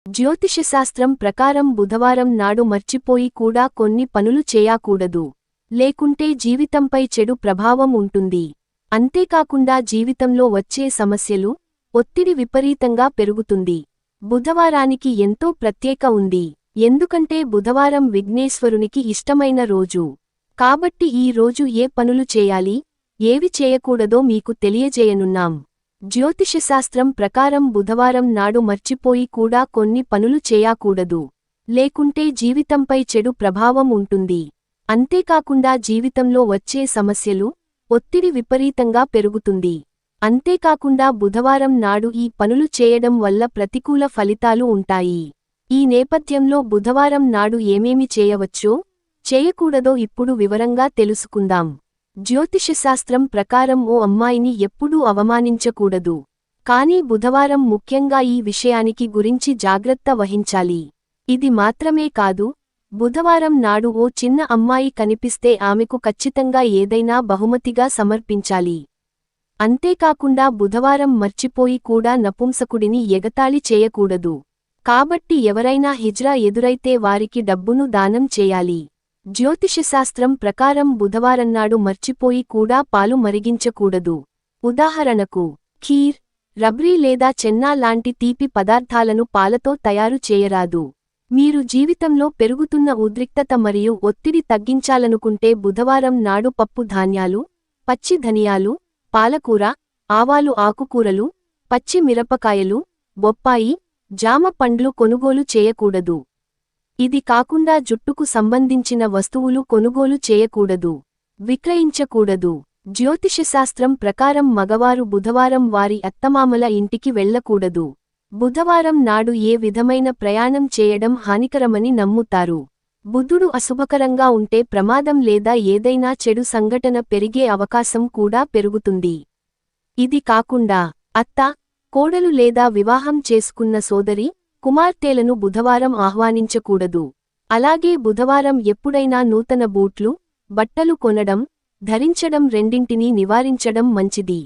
జ్యోతిషశాస్త్రం ప్రకారం బుధవారం నాడు మర్చిపోయి కూడా కొన్ని పనులు చేయకూడదు. లేకుంటే జీవితంపై చెడు ప్రభావం ఉంటుంది. అంతేకాకుండా జీవితంలో వచ్చే సమస్యలు, ఒత్తిడి విపరీతంగా పెరుగుతుంది. బుధవారానికి ఎంతో ప్రత్యేక ఉంది. ఎందుకంటే బుధవారం విఘ్నేశ్వరునికి ఇష్టమైన రోజు. కాబట్టి ఈ రోజు ఏ పనులు చేయాలి, ఏవి చేయకూడదో మీకు తెలియజేయనున్నాం. జ్యోతిషశాస్త్రం ప్రకారం బుధవారం నాడు మర్చిపోయి కూడా కొన్ని పనులు చేయకూడదు. లేకుంటే జీవితంపై చెడు ప్రభావం ఉంటుంది. అంతేకాకుండా జీవితంలో వచ్చే సమస్యలు, ఒత్తిడి విపరీతంగా పెరుగుతుంది. అంతేకాకుండా బుధవారం నాడు ఈ పనులు చేయడం వల్ల ప్రతికూల ఫలితాలు ఉంటాయి. ఈ నేపథ్యంలో బుధవారం నాడు ఏమేమి చేయవచ్చో, చేయకూడదో ఇప్పుడు వివరంగా తెలుసుకుందాం. జ్యోతిషశాస్త్రం ప్రకారం ఓ అమ్మాయిని ఎప్పుడూ అవమానించకూడదు. కానీ బుధవారం ముఖ్యంగా ఈ విషయానికి గురించి జాగ్రత్త వహించాలి. ఇది మాత్రమే కాదు, బుధవారం నాడు ఓ చిన్న అమ్మాయి కనిపిస్తే ఆమెకు ఖచ్చితంగా ఏదైనా బహుమతిగా సమర్పించాలి. అంతేకాకుండా బుధవారం మర్చిపోయి కూడా నపుంసకుడిని ఎగతాళి చేయకూడదు. కాబట్టి ఎవరైనా హిజ్రా ఎదురైతే వారికి డబ్బును దానం చేయాలి. జ్యోతిషశాస్త్రం ప్రకారం బుధవారన్నాడు మర్చిపోయి కూడా పాలు మరిగించకూడదు. ఉదాహరణకు ఖీర్, రబ్రీ లేదా చెన్నా లాంటి తీపి పదార్థాలను పాలతో తయారు చేయరాదు. మీరు జీవితంలో పెరుగుతున్న ఉద్రిక్తత మరియు ఒత్తిడి తగ్గించాలనుకుంటే బుధవారం నాడు పప్పు ధాన్యాలు, పచ్చి ధనియాలు, పాలకూర, ఆవాలు, ఆకుకూరలు, పచ్చి మిరపకాయలు, బొప్పాయి, జామ పండ్లు కొనుగోలు చేయకూడదు. ఇది కాకుండా జుట్టుకు సంబంధించిన వస్తువులు కొనుగోలు చేయకూడదు, విక్రయించకూడదు. జ్యోతిషశాస్త్రం ప్రకారం మగవారు బుధవారం వారి అత్తమామల ఇంటికి వెళ్లకూడదు. బుధవారం నాడు ఏ విధమైన ప్రయాణం చేయడం హానికరమని నమ్ముతారు. బుధుడు అశుభకరంగా ఉంటే ప్రమాదం లేదా ఏదైనా చెడు సంఘటన పెరిగే అవకాశం కూడా పెరుగుతుంది. ఇది కాకుండా అత్త, కోడలు లేదా వివాహం చేసుకున్న సోదరి, కుమార్తెలను బుధవారం ఆహ్వానించకూడదు. అలాగే బుధవారం ఎప్పుడైనా నూతన బూట్లు, బట్టలు కొనడం, ధరించడం రెండింటినీ నివారించడం మంచిది.